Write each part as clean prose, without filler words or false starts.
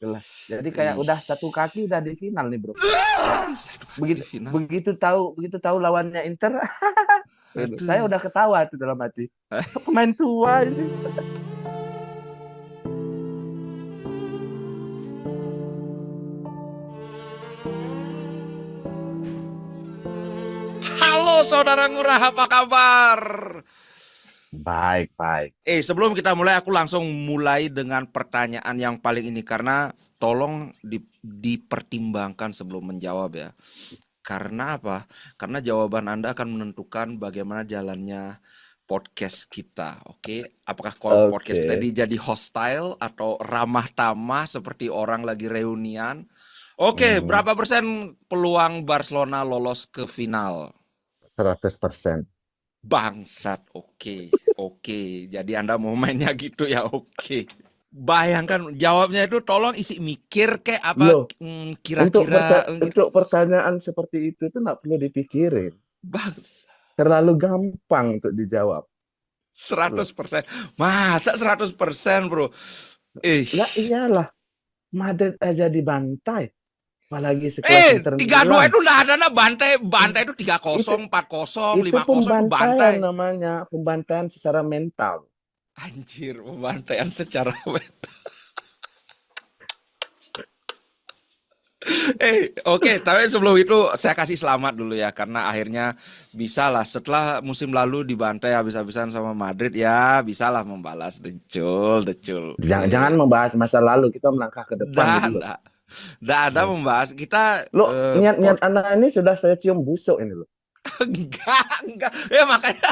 itulah. Jadi kayak Ih, udah satu kaki udah di final nih bro. Ya, satu kaki begitu di final. begitu tahu lawannya Inter, saya Aduh. udah ketawa tuh dalam hati. Pemain tua ini. Halo saudara Ngurah, apa kabar? Baik, baik. Sebelum kita mulai, aku langsung mulai dengan pertanyaan yang paling ini karena tolong dipertimbangkan sebelum menjawab ya. Karena apa? Karena jawaban Anda akan menentukan bagaimana jalannya podcast kita. Oke, apakah podcast kita Oke. ini jadi hostile atau ramah tamah seperti orang lagi reunian? Oke, Hmm, berapa persen peluang Barcelona lolos ke final? 100%. Bangsat, oke, oke. Jadi Anda mau mainnya gitu ya, oke. Bayangkan jawabnya itu tolong isi mikir kayak apa Loh, kira-kira gitu. untuk pertanyaan seperti itu tuh nggak perlu dipikirin. Bangsa, Terlalu gampang untuk dijawab. Loh, 100%. Masa 100% bro? Eh, lah iyalah, Madrid aja dibantai. Apalagi sekelas Inter 3-2 Milan. itu udah ada nah bantai, bantai I- itu 3-0, Itu 4-0, itu 5-0 itu pembantaian bantai. namanya, pembantaian secara mental. Anjir, pembantaian secara Oke, tapi sebelum itu saya kasih selamat dulu ya karena akhirnya bisalah setelah musim lalu dibantai habis-habisan sama Madrid ya bisalah membalas decul, decul. Jangan jangan Oke. membahas masa lalu, kita melangkah ke depan Dah, dulu loh. dah. Dah ada Hmm. membahas kita Lo niat-niat Anda ini sudah saya cium busuk ini loh. enggak. Ya makanya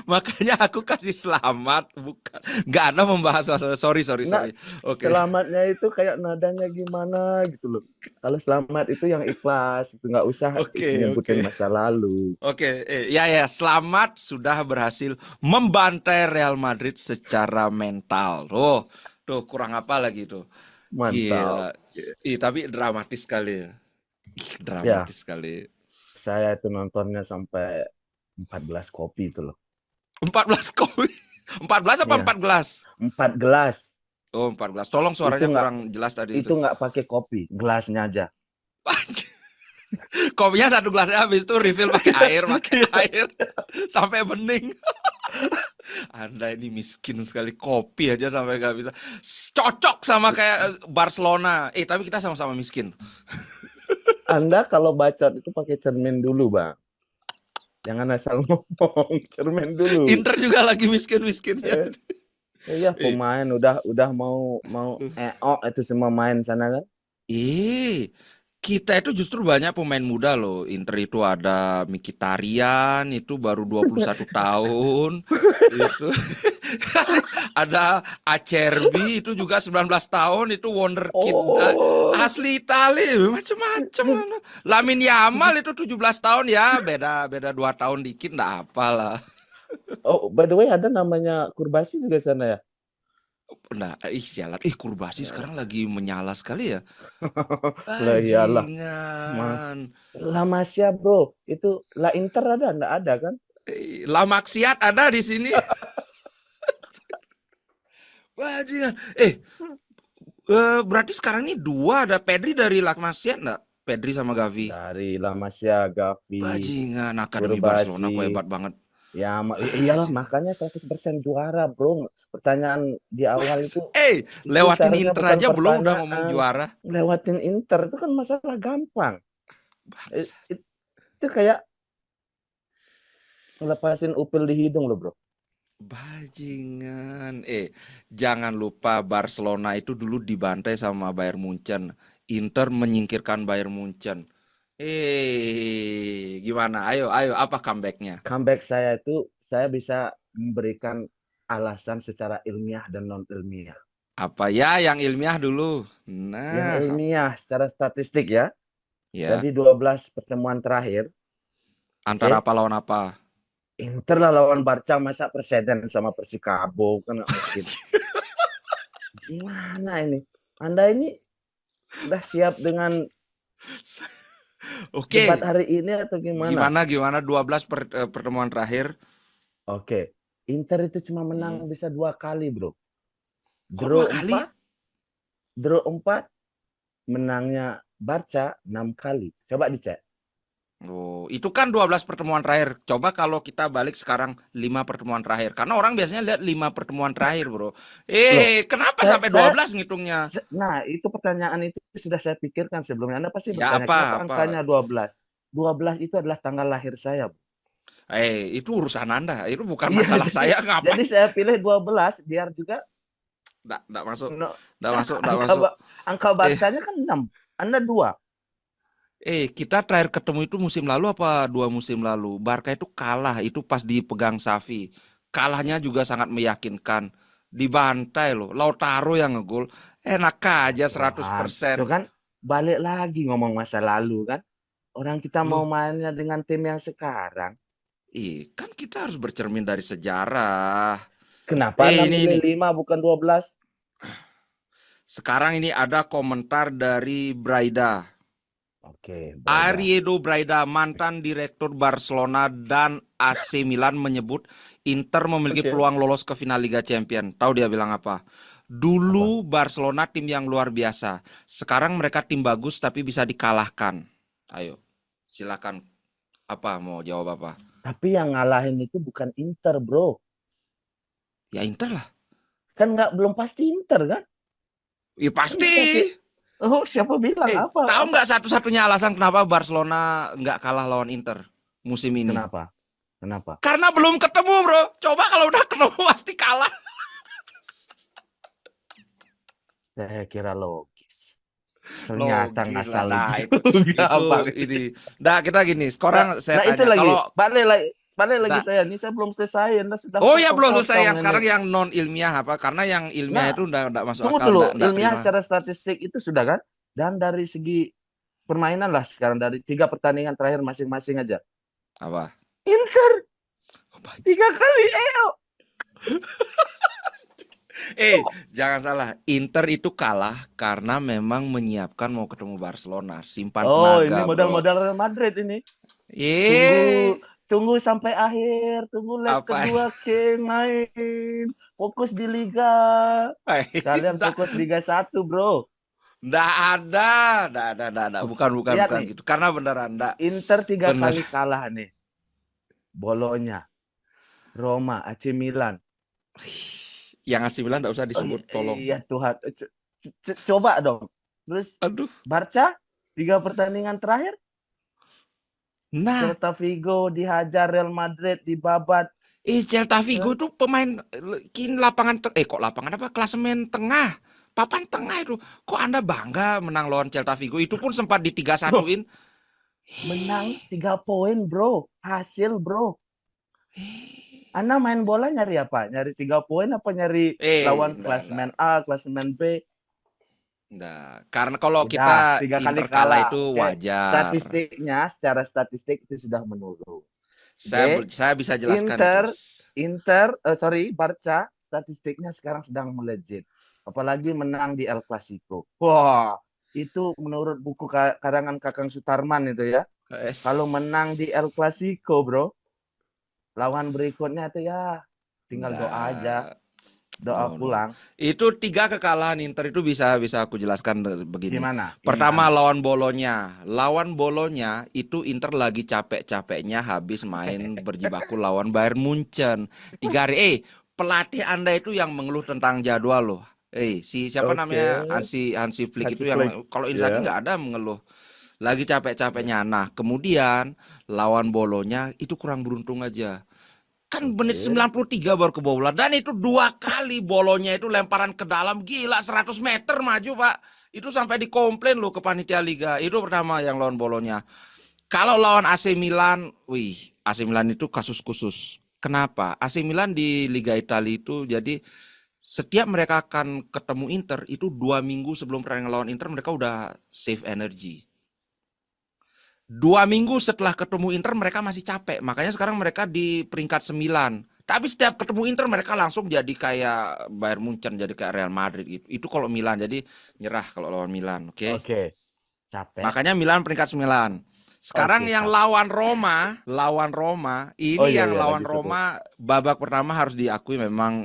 makanya aku kasih selamat bukan. Enggak ada membahas masalah sorry, sorry, Nah, sorry. Oke. selamatnya itu kayak nadanya gimana gitu loh. Kalau selamat itu yang ikhlas, itu nggak usah Oke, nyebutin oke. masa lalu. Oke, ya ya, selamat sudah berhasil membantai Real Madrid secara mental. Tuh kurang apa lagi tuh? Mantap. Gila. Tapi dramatis sekali ya. Ya, Dramatis sekali. saya itu nontonnya sampai 14 kopi itu loh. 14 kopi. 14 apa Ya, 4 gelas? 4 gelas. Oh, 4 gelas. Tolong Itu suaranya nggak kurang jelas tadi itu. itu nggak pakai kopi, gelasnya aja. Kopinya satu gelasnya habis itu refill pakai Iya. air sampai bening. Anda ini miskin sekali kopi aja sampai gak bisa. Cocok sama kayak Barcelona. Tapi kita sama-sama miskin. Anda kalau bacot itu pakai cermin dulu, Bang. Jangan asal ngomong, cermin dulu. Inter juga lagi miskin-miskinnya. Eh, iya, Eh, pemain udah mau mau itu semua main sana kan. eh, kita itu justru banyak pemain muda loh. Inter itu ada Mkhitaryan, itu baru 21 tahun. Itu ada Acerbi, itu juga 19 tahun, itu wonderkid. Oh, Asli Itali, macam-macam. Lamine Yamal itu 17 tahun ya, beda beda 2 tahun dikit enggak apalah. oh, by the way ada namanya Kurbasi juga sana ya? Nah, sialan. Kurbasi Ya. sekarang lagi menyala sekali ya. Lah iyalah. Ma Bajingan. La Masia, Bro. Itu La Inter ada enggak ada kan? La Maksiat ada di sini. Bajingan. Berarti sekarang ini dua ada Pedri dari La Maksiat enggak? Pedri sama Gavi. Dari La Masia, Gavi, Bajingan, Akademi Barcelona kok Kurbasi. hebat banget. Ya, iyalah Bajingan. makanya 100% juara, Bro. Pertanyaan di awal itu Lewatin seharusnya Inter bukan aja belum udah ngomong pertanyaan. juara. Lewatin Inter itu kan masalah gampang. Eh, Bangsa. Itu kayak ngelepasin upil di hidung loh, Bro. Bajingan. Jangan lupa Barcelona itu dulu dibantai sama Bayern Munchen. Inter menyingkirkan Bayern Munchen. Gimana? Ayo, ayo, apa comebacknya? Comeback saya itu saya bisa memberikan alasan secara ilmiah dan non ilmiah. Apa ya yang ilmiah dulu? Yang Nah, ilmiah secara statistik ya. ya. Jadi 12 pertemuan terakhir, Antara oke. apa lawan apa? Inter lah lawan Barca, masa Presiden sama Persikabo kan nggak mungkin. Gimana ini? Anda ini udah siap dengan debat Oke, hari ini atau gimana? gimana gimana 12 pertemuan terakhir? Oke. Inter itu cuma menang Hmm. bisa 2 kali, Bro. Kok Draw dua kali? 4, Draw 4, menangnya Barca 6 kali. Coba dicek. Oh, itu kan 12 pertemuan terakhir. Coba kalau kita balik sekarang 5 pertemuan terakhir. Karena orang biasanya lihat 5 pertemuan terakhir, Bro. Loh, Kenapa saya, sampai saya 12 ngitungnya? nah itu pertanyaan itu sudah saya pikirkan sebelumnya. Anda pasti Ya bertanya, kenapa apa? angkanya 12? 12 itu adalah tanggal lahir saya. Itu urusan Anda. Itu bukan Iya, masalah saya. jadi Ngapain? saya pilih 12 biar juga Nggak masuk. no, Nggak masuk, nggak angka masuk. angka Eh, Barcanya kan 6. Anda 2. kita terakhir ketemu itu musim lalu apa 2 musim lalu? Barca itu kalah, itu pas dipegang Xavi. Kalahnya juga sangat meyakinkan. Dibantai loh, Lautaro yang ngegol. Enak aja Tuhan, tuh 100%. kan balik lagi ngomong masa lalu kan. Orang kita mau Loh, mainnya dengan tim yang sekarang. kan kita harus bercermin dari sejarah. Kenapa Anda Ini. milih 5 bukan 12? Sekarang ini ada komentar dari Braida. Oke, Braida. Ariedo Braida, mantan direktur Barcelona dan AC Milan menyebut Inter memiliki Oke. peluang lolos ke final Liga Champions. Tahu dia bilang apa? Dulu Barcelona tim yang luar biasa. Sekarang mereka tim bagus tapi bisa dikalahkan. Ayo, silakan. Apa mau jawab apa? Tapi yang ngalahin itu bukan Inter, bro. Ya Inter lah. Kan belum pasti Inter kan? Ya Kan pasti. oh, siapa bilang apa? Tahu nggak satu-satunya alasan kenapa Barcelona nggak kalah lawan Inter musim ini? Kenapa? Kenapa? Karena belum ketemu, bro. Coba kalau udah ketemu pasti kalah. Saya kira logis. Ternyata Logis lah. ngasal Nah, juga, Bang. ini. Nah, kita gini. Sekarang saya Itu tanya lagi. kalau Balik lagi nah, saya. Ini saya belum selesai. Anda sudah oh ya belum selesai potong-potong yang ini. sekarang yang non ilmiah apa? Karena yang ilmiah Nah, itu enggak masuk tunggu akal, dulu. enggak Ilmiah terima. secara statistik itu sudah kan? Dan dari segi permainan lah sekarang. Dari 3 pertandingan terakhir masing-masing aja. Apa? Inter 3 kali. Jangan salah. Inter itu kalah karena memang menyiapkan mau ketemu Barcelona. Simpan Oh, ini tenaga, bro. modal-modal Real Madrid ini. Eh, Tunggu sampai akhir. Tunggu leg apa? kedua King main. Fokus di Liga. Kalian Nggak fokus Liga 1, bro. nggak ada. Bukan Lihat nih, gitu. Karena beneran enggak. Inter 3 Bener. kali kalah nih. Bolonya, Roma, AC Milan. Yang AC Milan enggak usah disebut, tolong. Iya Tuhan. Coba dong. Terus Aduh. Barca 3 pertandingan terakhir. Nah, Celta Vigo dihajar Real Madrid, dibabat. Celta Vigo itu pemain kini lapangan kok lapangan apa? Klasemen tengah. Papan tengah itu. Kok Anda bangga menang lawan Celta Vigo? Itu pun sempat di 3-1-in. Menang 3 poin, bro. Hasil, bro. Anda main bola nyari apa? Nyari 3 poin apa nyari lawan klasemen A, klasemen B? Nah, karena kalau Udah, kita 3 kali Inter kalah itu Oke. wajar. Statistiknya, secara statistik itu sudah menurun. Saya bisa jelaskan Barca statistiknya sekarang sedang melejit. Apalagi menang di El Clasico. Wah, itu menurut buku karangan Kakang Sutarman itu ya. Kalau menang di El Clasico, bro, lawan berikutnya itu ya tinggal doa aja. Doa pulang. Itu 3 kekalahan Inter itu bisa aku jelaskan begini. Gimana? Pertama lawan Bolonya. Lawan Bolonya itu Inter lagi capek-capeknya habis main berjibaku lawan Bayern Munchen. 3 hari. Pelatih Anda itu yang mengeluh tentang jadwal loh. Siapa namanya? Hansi Flick itu yang kalau Inzaghi nggak ada mengeluh. Lagi capek-capeknya. Nah, kemudian lawan Bolonya itu kurang beruntung aja. Kan menit 93 baru kebobolan. Dan itu 2 kali Bolonya itu lemparan ke dalam. Gila 100 meter maju, Pak. Itu sampai dikomplain loh ke panitia Liga. Itu pertama yang lawan Bolonya. Kalau lawan AC Milan, AC Milan itu kasus khusus. Kenapa? AC Milan di Liga Italia itu jadi setiap mereka akan ketemu Inter itu 2 minggu sebelum pertandingan lawan Inter mereka udah save energy. 2 minggu setelah ketemu Inter mereka masih capek. Makanya sekarang mereka di peringkat 9. Tapi setiap ketemu Inter mereka langsung jadi kayak Bayern Munchen, jadi kayak Real Madrid gitu. Itu kalau Milan, jadi nyerah kalau lawan Milan, oke? Capek. Makanya Milan peringkat 9. Sekarang yang lawan Roma, lawan Roma babak pertama harus diakui memang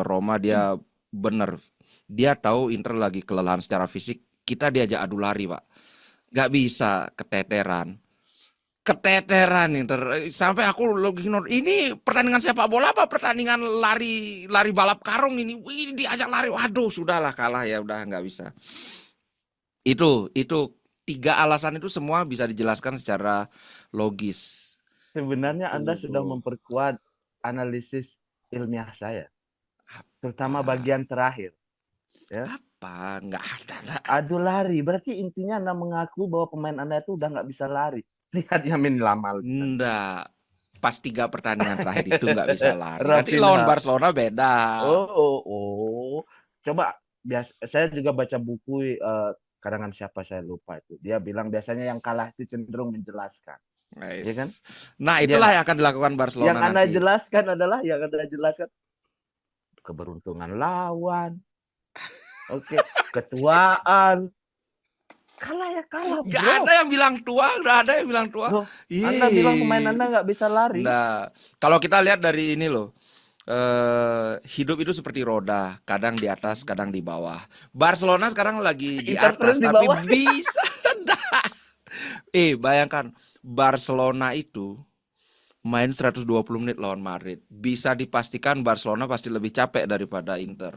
Roma dia bener Dia tahu Inter lagi kelelahan secara fisik, kita diajak adu lari, Pak. Nggak bisa, keteteran. Keteteran Inter. Sampai aku lagi ini pertandingan sepak bola apa pertandingan lari balap karung ini. Wih, diajak lari. Waduh, sudahlah kalah ya, udah nggak bisa. Itu 3 alasan itu semua bisa dijelaskan secara logis. Sebenarnya Anda sudah memperkuat analisis ilmiah saya. Terutama bagian terakhir. Ya. Apa? Nggak ada. Adu lari. Berarti intinya Anda mengaku bahwa pemain Anda itu udah nggak bisa lari. Lihat Yamin Lamal. Nggak. Pas 3 pertandingan terakhir itu nggak bisa lari. Nanti Rafinha. lawan Barcelona beda. Coba saya juga baca buku karangan siapa saya lupa itu. Dia bilang biasanya yang kalah itu cenderung menjelaskan. Nice. Ya kan? Nah, itulah yang akan dilakukan Barcelona yang Anda nanti. jelaskan adalah keberuntungan lawan. Oke, ketuaan. Kalah ya kalah, bro. Gak ada yang bilang tua, gak ada yang bilang tua. Anda bilang pemain Anda nggak bisa lari. Nah, kalau kita lihat dari ini loh, hidup itu seperti roda, kadang di atas, kadang di bawah. Barcelona sekarang lagi di atas, tapi bisa. Bayangkan Barcelona itu main 120 menit lawan Madrid. Bisa dipastikan Barcelona pasti lebih capek daripada Inter.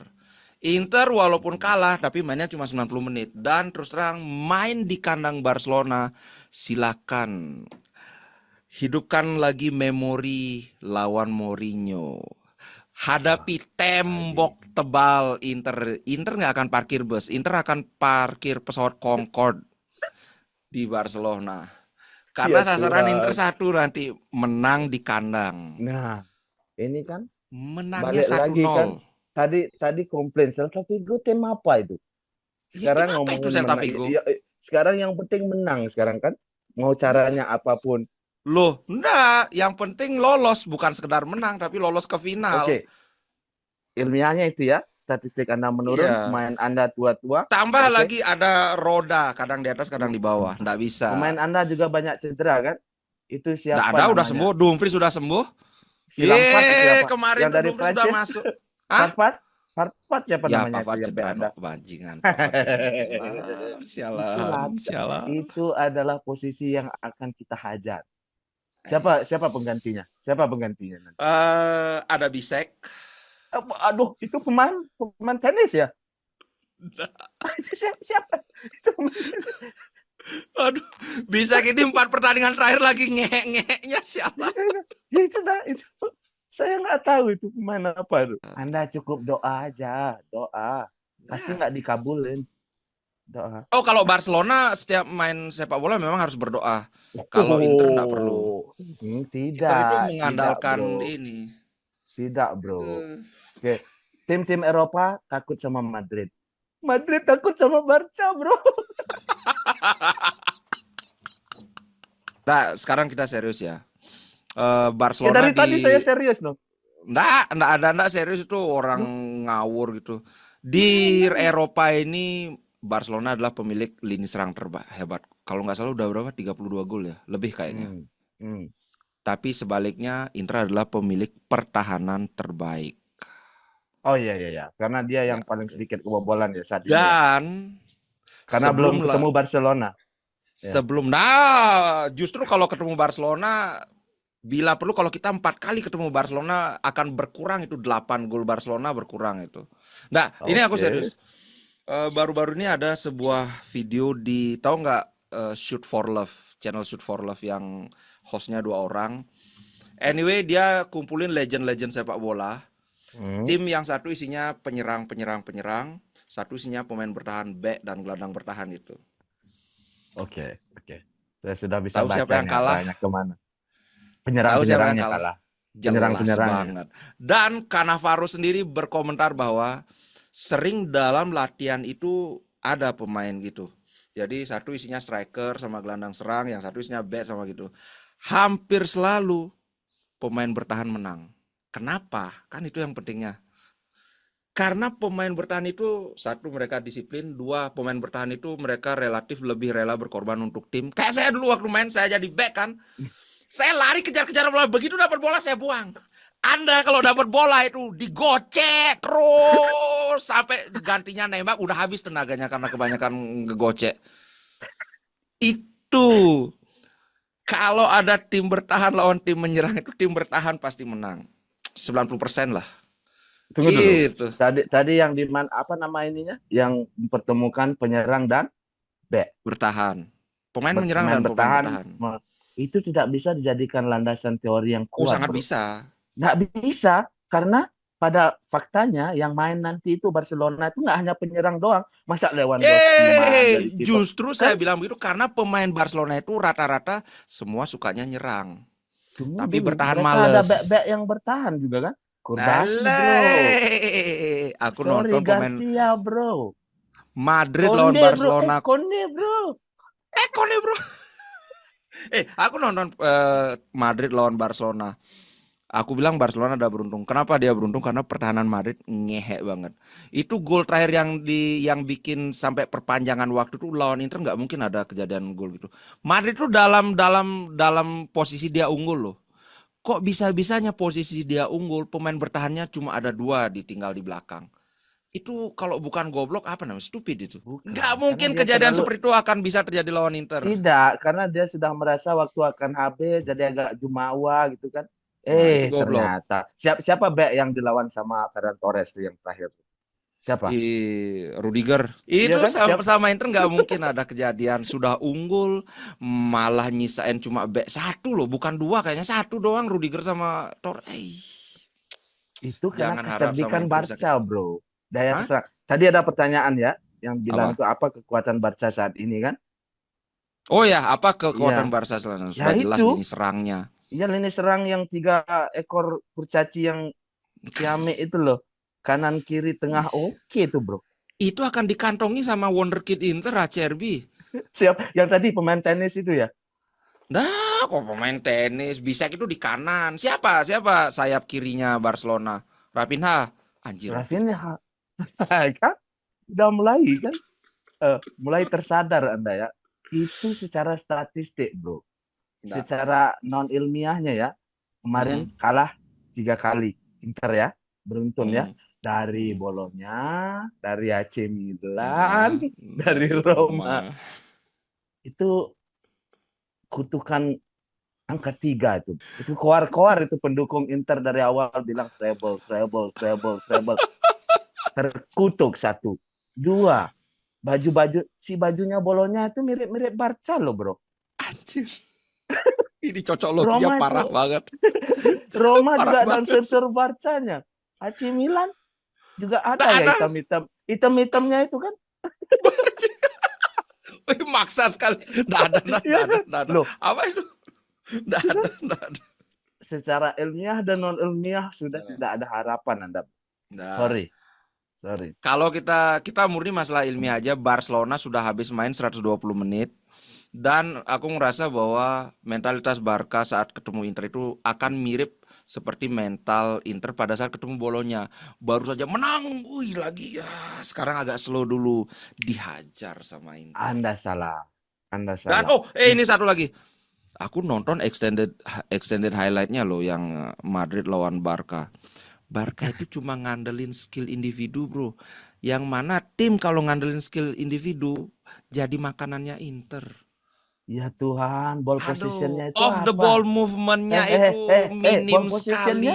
Inter walaupun kalah tapi mainnya cuma 90 menit. Dan terus terang main di kandang Barcelona, silakan hidupkan lagi memori lawan Mourinho. Hadapi tembok tebal Inter. Inter nggak akan parkir bus. Inter akan parkir pesawat Concorde di Barcelona. Karena sasaran Inter satu nanti menang di kandang. Nah, ini kan menangnya 1-0. Kan, tadi komplain Celta Vigo tim apa itu? Sekarang ngomongin itu Celta Vigo? Ya, sekarang yang penting menang sekarang kan. Mau caranya apapun. Loh, enggak, yang penting lolos, bukan sekedar menang tapi lolos ke final. Oke. Ilmiahnya itu ya, statistik Anda menurun, pemain Anda tua-tua. Tambah lagi ada roda, kadang di atas, kadang di bawah, enggak bisa. Pemain Anda juga banyak cedera kan? Itu siapa? Enggak ada, udah sembuh. Dumfries sudah sembuh. Kemarin yang dari Dumfries sudah masuk. Farfad siapa namanya? Bajingan. Sialan. Itu adalah posisi yang akan kita hajar. Siapa penggantinya? Nanti? Ada Bisek. Aduh, itu pemain tenis ya? Siapa? Itu aduh, Bisek ini 4 pertandingan terakhir lagi ngeheknya siapa? Itu. Saya nggak tahu itu pemain apa tuh. Anda cukup doa aja, doa. Pasti nggak dikabulin. Doa. Oh, kalau Barcelona setiap main sepak bola memang harus berdoa. Kalau Inter nggak perlu. Tidak. Inter itu mengandalkan ini. Tidak, bro. Oke. Tim-tim Eropa takut sama Madrid. Madrid takut sama Barca, bro. Nah, sekarang kita serius ya. Barcelona dari tadi saya serius loh. Nggak serius, itu orang ngawur gitu. Di Eropa ini Barcelona adalah pemilik lini serang hebat. Kalau nggak salah udah berapa? 32 gol ya, lebih kayaknya. Tapi sebaliknya Inter adalah pemilik pertahanan terbaik. Oh iya, karena dia yang paling sedikit kebobolan ya saat ini. Dan karena belum ketemu Barcelona. Justru kalau ketemu Barcelona, bila perlu kalau kita 4 kali ketemu Barcelona akan berkurang itu 8 gol Barcelona berkurang itu. Nah, ini aku serius. Baru-baru ini ada sebuah video tahu nggak Shoot for Love, channel Shoot for Love yang hostnya 2 orang. Anyway, dia kumpulin legend-legend sepak bola. Tim yang satu isinya penyerang, satu isinya pemain bertahan, back dan gelandang bertahan itu. Oke. Saya sudah bisa tahu siapa yang kalah? Kemana? Penyerang-penyerangnya kalah. Jelas banget. Dan Cannavaro sendiri berkomentar bahwa sering dalam latihan itu ada pemain gitu. Jadi satu isinya striker sama gelandang serang, yang satu isinya back sama gitu. Hampir selalu pemain bertahan menang. Kenapa? Kan itu yang pentingnya. Karena pemain bertahan itu, satu, mereka disiplin, 2, pemain bertahan itu mereka relatif lebih rela berkorban untuk tim. Kayak saya dulu waktu main, saya jadi back kan. Saya lari kejar-kejar bola, begitu dapat bola saya buang. Anda kalau dapat bola itu digocek terus sampai gantinya nembak udah habis tenaganya karena kebanyakan ngegocek. Itu kalau ada tim bertahan lawan tim menyerang itu tim bertahan pasti menang. 90% lah. Tunggu dulu. Gitu. Tadi yang di mana apa nama ininya? Yang mempertemukan penyerang dan back. Bertahan. Pemain menyerang dan pemain bertahan. Itu tidak bisa dijadikan landasan teori yang kuat. Sangat bisa. Nggak bisa, karena pada faktanya yang main nanti itu Barcelona itu nggak hanya penyerang doang. Masa Lewandowski justru saya bilang begitu karena pemain Barcelona itu rata-rata semua sukanya nyerang. Tapi bertahan males. Ada back-back yang bertahan juga kan? Kurbasi, bro. Aku nonton pemain Garcia, bro. Madrid lawan Barcelona. Konde, bro. Konde, bro. Aku nonton Madrid lawan Barcelona. Aku bilang Barcelona ada beruntung. Kenapa dia beruntung? Karena pertahanan Madrid ngehe banget. Itu gol terakhir yang bikin sampai perpanjangan waktu itu lawan Inter nggak mungkin ada kejadian gol gitu. Madrid itu dalam posisi dia unggul loh. Kok bisa-bisanya posisi dia unggul, pemain bertahannya cuma ada 2 ditinggal di belakang. Itu kalau bukan goblok apa namanya? Stupid itu. Nggak mungkin kejadian seperti itu akan bisa terjadi lawan Inter. Tidak, karena dia sudah merasa waktu akan habis jadi agak jumawa gitu kan. Ternyata siapa back yang dilawan sama Ferran Torres yang terakhir? Siapa? Rudiger. Itu kan? sama Inter nggak mungkin ada kejadian sudah unggul malah nyisain cuma back 1 loh, bukan 2 kayaknya 1 doang Rudiger sama Torres. Itu karena kecerdikan Barca, bro. Daya serang. Tadi ada pertanyaan ya yang bilang itu apa kekuatan Barca saat ini kan? Oh ya, apa kekuatan Barca selanjutnya? Sudah jelas lini serangnya. Iya, lini serang yang 3 ekor kurcaci yang Siame itu loh. Kanan, kiri, tengah, oke tuh, bro. Itu akan dikantongi sama wonderkid Inter, Acerbi. Siap, yang tadi pemain tenis itu ya? Dah, kok pemain tenis. Bisek itu di kanan. Siapa sayap kirinya Barcelona? Rafinha. Anjir. Rafinha. Kan? Udah mulai kan? Mulai tersadar Anda ya. Itu secara statistik, bro. Secara non ilmiahnya ya, kemarin kalah 3 kali Inter ya, beruntun ya, dari Bolonya, dari AC Milan, dari Roma. Itu kutukan angka 3 itu. Itu koar-koar itu pendukung Inter dari awal bilang treble. Terkutuk 1. 2, bajunya Bolonya itu mirip-mirip Barca loh, bro. Anjir. Ini cocok loginya parah banget. Roma juga dan unsur Barcanya. AC Milan juga ada ya hitam-hitamnya itu kan. Maksa sekali. Nggak ada. Loh, apa itu? Nggak ada. Secara ilmiah dan non ilmiah sudah tidak ada harapan Anda. Sorry. Kalau kita murni masalah ilmiah aja, Barcelona sudah habis main 120 menit. Dan aku ngerasa bahwa mentalitas Barca saat ketemu Inter itu akan mirip seperti mental Inter pada saat ketemu Bolonya. Baru saja menang, lagi ya. Sekarang agak slow dulu, dihajar sama Inter. Anda salah. Dan ini satu lagi. Aku nonton extended highlightnya loh yang Madrid lawan Barca. Barca itu cuma ngandelin skill individu, bro. Yang mana tim kalau ngandelin skill individu jadi makanannya Inter. Ya Tuhan, ball positionnya itu off the ball movementnya itu minim sekali.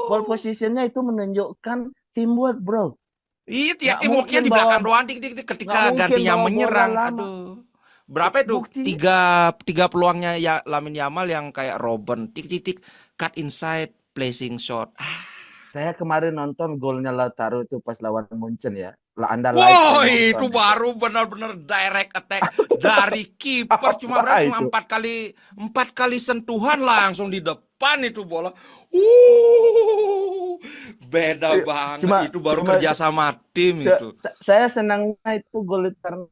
Ball positionnya itu menunjukkan teamwork, bro. Iya, teamworknya di belakang doang ketika gantinya menyerang. Berapa itu? Tiga peluangnya ya Lamine Yamal yang kayak Robben, cut inside, placing shot. Saya kemarin nonton golnya Lautaro itu pas lawan Munchen ya. Itu baru benar-benar direct attack dari kiper. Cuma 4 kali sentuhan langsung di depan itu bola. Beda banget. Itu baru kerja sama tim itu. Saya senangnya itu gol karena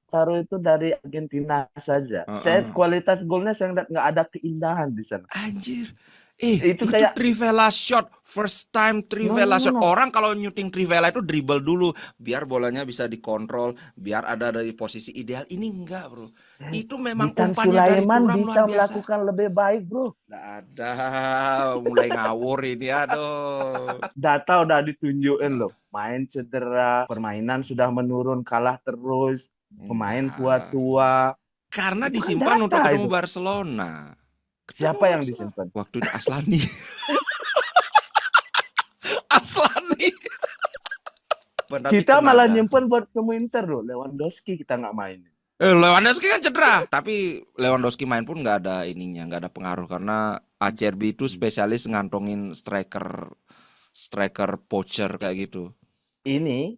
Lautaro itu dari Argentina saja. Saya kualitas golnya saya nggak ada keindahan di sana. Anjir. Itu Itu kayak Trivela shot, first time no Trivela no no shot. no. Orang kalau nyuting Trivela itu dribble dulu, biar bolanya bisa dikontrol, biar ada dari posisi ideal. Ini enggak, bro. Itu memang Witan umpannya dari Sulaiman Turam luar bisa biasa. melakukan lebih baik, bro. Nggak ada, mulai ngawur ini, aduh. Data udah ditunjukin loh. Main cedera, permainan sudah menurun, kalah terus, pemain Enggak. tua-tua. Karena Itu kan disimpan untuk data ketemu itu. Barcelona. Ketemu Siapa yang Barcelona. disimpan? Waktu itu Aslani. Aslani. Tapi Kita tenang malah ya. nyimpen buat ketemu Inter loh. Lewandowski kita nggak main. Lewandowski kan cedera, tapi Lewandowski main pun nggak ada ininya, nggak ada pengaruh karena Acerbi itu spesialis ngantongin striker poacher kayak gitu. Ini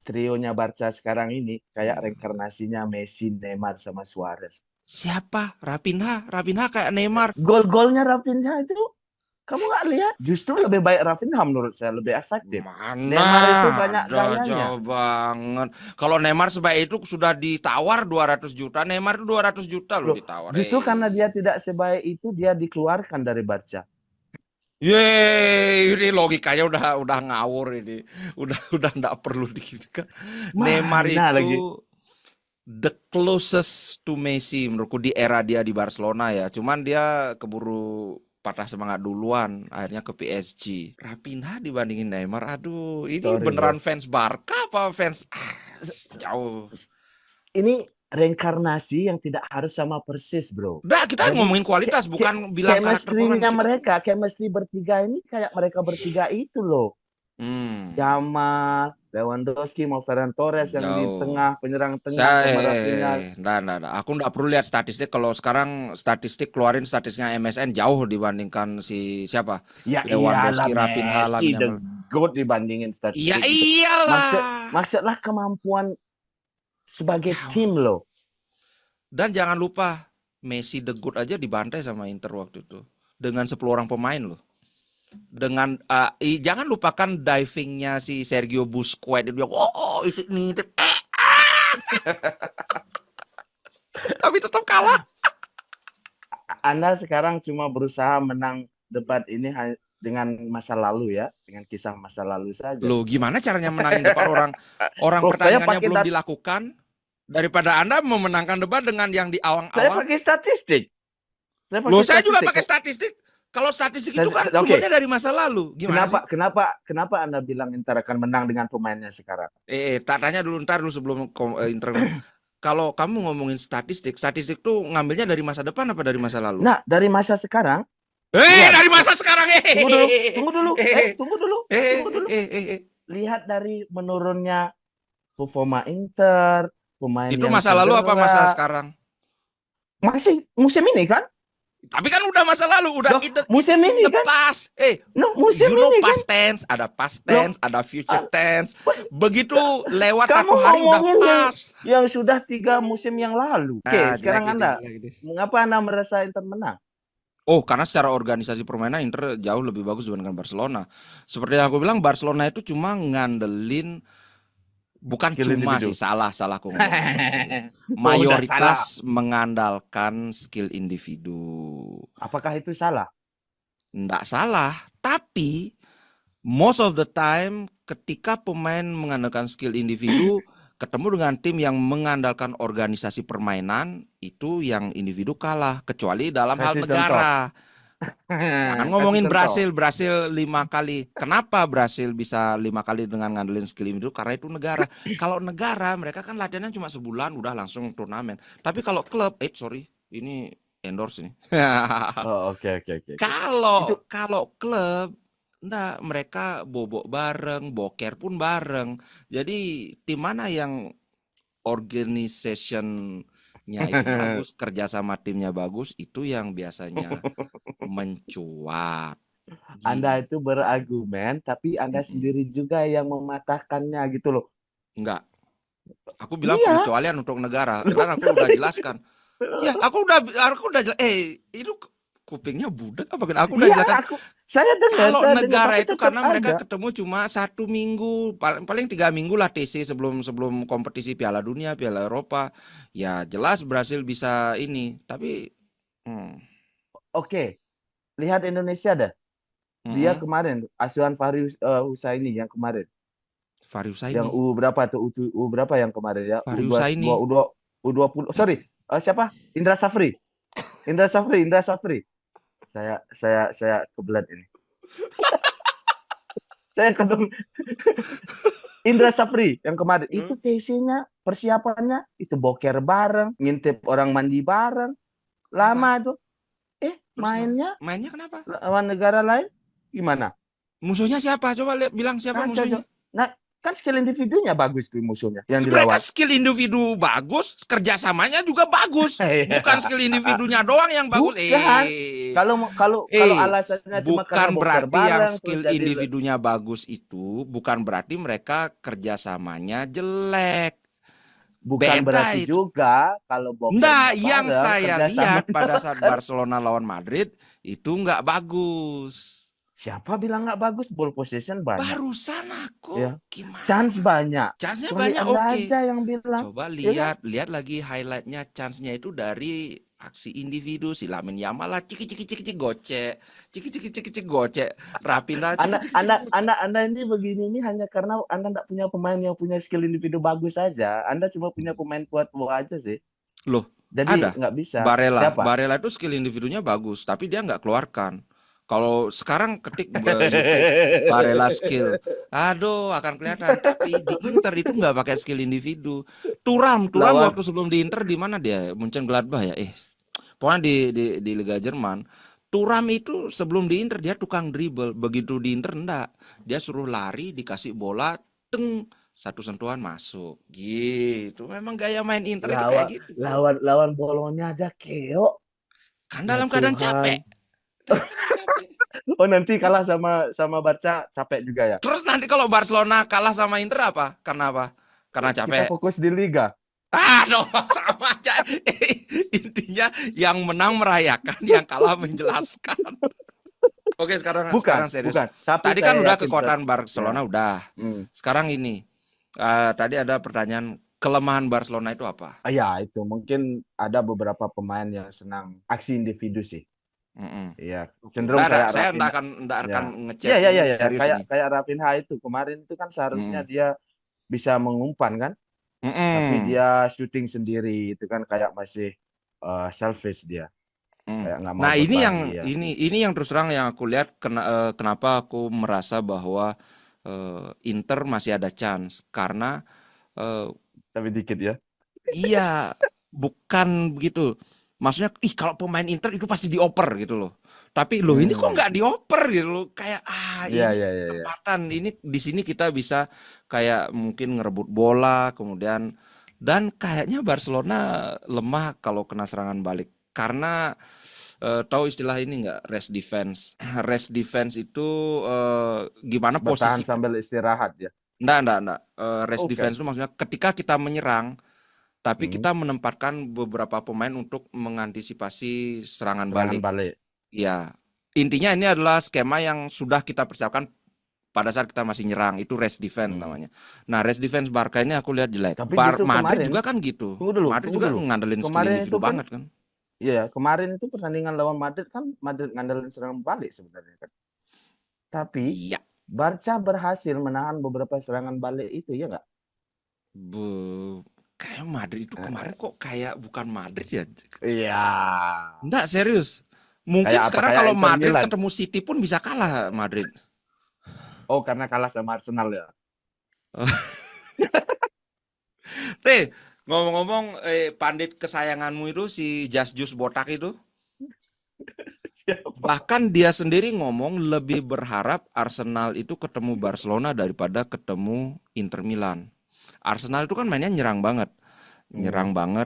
trionya Barca sekarang ini kayak reinkarnasinya Messi, Neymar sama Suarez. Siapa? Rapinha kayak Neymar. Gol-golnya Rafinha itu kamu nggak lihat? Justru lebih baik Rafinha menurut saya, lebih efektif. Mana Neymar itu banyak ada, gayanya. jauh banget. Kalau Neymar sebaik itu sudah ditawar 200 juta. Neymar itu 200 juta loh ditawar. Justru karena dia tidak sebaik itu, dia dikeluarkan dari Barca. Yeay, ini logikanya udah ngawur ini. Udah enggak perlu kan. Neymar itu lagi? the closest to Messi menurutku di era dia di Barcelona ya. Cuman dia keburu patah semangat duluan, akhirnya ke PSG. Rapinha dibandingin Neymar, aduh, ini Sorry, beneran bro. fans Barca apa fans jauh. Ini reinkarnasi yang tidak harus sama persis, bro. Udah, kita ngomongin kualitas, bukan bilang karakter pemain. Mereka, chemistry bertiga ini kayak mereka bertiga itu loh. Jamal, Lewandowski, mau Ferran Torres yang di tengah, penyerang tengah sama Rafinha. Nah. Aku nggak perlu lihat statistik. Kalau sekarang keluarin statistiknya MSN jauh dibandingkan si siapa? Ya Lewandowski, iyalah, Rapinha, Messi the GOAT dibandingin statistik. Iya iyalah. Maksudlah kemampuan sebagai tim loh. Dan jangan lupa Messi the GOAT aja dibantai sama Inter waktu itu dengan 10 orang pemain loh. Dengan jangan lupakan divingnya si Sergio Busquets, dia bilang is it needed? Tapi tetap kalah. Anda sekarang cuma berusaha menang debat ini dengan masa lalu ya, dengan kisah masa lalu saja. Loh, gimana caranya menangin debat orang pertandingannya belum dilakukan? Daripada Anda memenangkan debat dengan yang di awang-awang. Saya pakai statistik. Saya juga pakai statistik. Kalau statistik itu kan sumbernya dari masa lalu. Gimana sih? Kenapa Anda bilang Inter akan menang dengan pemainnya sekarang? Tak tanya dulu sebelum Inter. Kalau kamu ngomongin statistik tuh ngambilnya dari masa depan apa dari masa lalu? Nah, dari masa sekarang. Dari masa sekarang. Tunggu dulu. Lihat dari menurunnya performa Inter, pemain itu masa lalu apa masa sekarang? Masih musim ini kan? Tapi kan udah masa lalu, udah musim ini kan? Past. Musim ini past tense, ada past tense, ada future tense. Begitu lewat satu hari udah pas. Yang sudah 3 musim yang lalu. Oke, sekarang Anda, mengapa Anda merasa Inter menang? Oh, karena secara organisasi permainan Inter jauh lebih bagus dibandingkan Barcelona. Seperti yang aku bilang, Barcelona itu cuma ngandelin bukan skill cuma individu. Sih salah aku ngomong. Mayoritas mengandalkan skill individu. Apakah itu salah? Nggak salah, tapi most of the time ketika pemain mengandalkan skill individu ketemu dengan tim yang mengandalkan organisasi permainan, itu yang individu kalah, kecuali dalam hal negara. Jangan ngomongin Brasil 5 kali. Kenapa Brasil bisa 5 kali dengan ngandelin skill individu? Karena itu negara. Kalau negara mereka kan latihannya cuma sebulan udah langsung turnamen. Tapi kalau klub, ini endorse nih. Oke. Kalau klub, enggak, mereka bobok bareng, boker pun bareng. Jadi tim mana yang organization-nya itu bagus, kerja sama timnya bagus, itu yang biasanya mencuat. Anda itu berargumen, tapi Anda sendiri juga yang mematahkannya gitu loh. Enggak. Aku bilang pengecualian untuk negara, karena aku udah jelaskan. Ya, aku udah itu kupingnya budak apa? Aku udah jelaskan. Saya dengar. Kalau negara itu karena mereka ketemu cuma 1 minggu, paling 3 minggu lah TC sebelum kompetisi Piala Dunia, Piala Eropa. Ya jelas Brasil bisa ini, tapi Oke. lihat Indonesia dah. Dia Mm-mm. kemarin asuhan Fahri Husaini yang kemarin. Fahri Yang Husaini. U berapa tuh? U berapa yang kemarin ya? Fahri U22, Husaini. U20. Sorry. Siapa? Indra Safri. Indra Safri. Saya kebelat ini. Saya kedung Indra Safri yang kemarin itu TC-nya persiapannya itu boker bareng, ngintip orang mandi bareng, lama Apa? itu. Terus kenapa? Mainnya Mainnya kenapa? lawan negara lain gimana? Musuhnya siapa? Coba lihat, bilang siapa Kacau, musuhnya. Cok. Nah, kan skill individunya bagus tuh musuhnya yang Mereka dilawan. skill individu bagus, kerjasamanya juga bagus. Bukan skill individunya doang yang bagus. Bukan. Kalau kalau kalau alasannya cuma karena Bukan boker berarti yang bareng terus skill jadi individunya bagus itu bukan berarti mereka kerjasamanya jelek. bukan Beda berarti itu. juga kalau Nah, bokernya yang bareng saya lihat kerjasamanya pada saat kan. Barcelona lawan Madrid itu nggak bagus. Siapa bilang nggak bagus? Ball possession banyak. Barusan aku Ya. Chance gimana? banyak. Chance-nya Kecuali banyak, Anda oke. aja yang bilang. Coba Ya kan? lihat lagi highlightnya, chance-nya itu dari aksi individu. Si Lamine Yamal lah ciki ciki ciki ciki gocek, ciki ciki ciki ciki gocek, Rapinha ciki Anda, ciki ciki Anda, gocek. Anda, Anda ini begini ini hanya karena Anda nggak punya pemain yang punya skill individu bagus saja. Anda cuma punya pemain kuat-kuat aja sih. Loh, Jadi ada nggak bisa. Barella. Siapa? Barella itu skill individunya bagus, tapi dia nggak keluarkan. Kalau sekarang ketik YouTube Barella skill, aduh akan kelihatan. Tapi di Inter itu nggak pakai skill individu. Turam Lawan waktu sebelum di Inter di mana dia? Mönchengladbach ya? Pokoknya di Liga Jerman. Turam itu sebelum di Inter dia tukang dribble, begitu di Inter enggak. Dia suruh lari, dikasih bola, teng, satu sentuhan masuk. Gitu. Memang gaya main Inter itu kayak lawan gitu. lawan Bolonya aja keo. Kan Ya dalam keadaan capek. Tuhan. Dalam keadaan capek. Oh nanti kalah sama Barca capek juga ya. Terus nanti kalau Barcelona kalah sama Inter apa? Karena apa? Karena Kita capek. fokus di liga. Aduh, sama aja. Intinya yang menang merayakan, yang kalah menjelaskan. Oke, sekarang Bukan, serius. bukan. Tapi Tadi kan saya udah yakin kekuatan ya. Barcelona udah. Sekarang ini, tadi ada pertanyaan kelemahan Barcelona itu apa? Ya, itu mungkin ada beberapa pemain yang senang aksi individu sih. Iya, Oke. cenderung Nggak, kayak saya Rafinha. nggak akan Ya. Iya, ngecas iya, iya, ini ya. serius Kayak ini. kayak Rafinha itu kemarin itu kan seharusnya Mm-mm. dia bisa mengumpan kan, tapi Mm-mm. dia syuting sendiri itu kan kayak masih selfish dia, Mm. kayak nggak mau Nah, berbagi ya. ini yang terus terang yang aku lihat kenapa aku merasa bahwa Inter masih ada chance karena eh, Tapi dikit ya. iya, bukan begitu. Maksudnya, kalau pemain Inter itu pasti dioper gitu loh. Tapi loh ini kok Hmm. nggak dioper gitu loh. Kayak Iya, ini iya, iya, iya. kesempatan. Ini di sini kita bisa kayak mungkin ngerebut bola, kemudian dan kayaknya Barcelona lemah kalau kena serangan balik. Karena tahu istilah ini nggak, rest defense. Rest defense itu gimana Bertahan posisi. sambil istirahat ya. Enggak. Rest Oke. defense itu maksudnya ketika kita menyerang tapi Hmm. kita menempatkan beberapa pemain untuk mengantisipasi serangan Serangan balik. balik. Ya, intinya ini adalah skema yang sudah kita persiapkan pada saat kita masih nyerang. Itu rest defense Hmm. namanya. Nah, rest defense Barca ini aku lihat jelek. Tapi justru Madrid kemarin, juga kan gitu. tunggu dulu, Madrid tunggu juga dulu. ngandelin skill Kemarin itu individu kan, banget kan. iya, kemarin itu pertandingan lawan Madrid kan Madrid ngandelin serangan balik sebenarnya kan. Tapi Iya. Barca berhasil menahan beberapa serangan balik itu ya nggak? Kayak Madrid itu kemarin kok kayak bukan Madrid ya. Iya. Enggak, serius. Mungkin Kayak apa? sekarang Kayak kalau Inter Madrid Milan. ketemu City pun bisa kalah Madrid. Oh, karena kalah sama Arsenal ya. Ngomong-ngomong, pandit kesayanganmu itu si Just Botak itu, Siapa? bahkan dia sendiri ngomong lebih berharap Arsenal itu ketemu Barcelona daripada ketemu Inter Milan. Arsenal itu kan mainnya nyerang banget,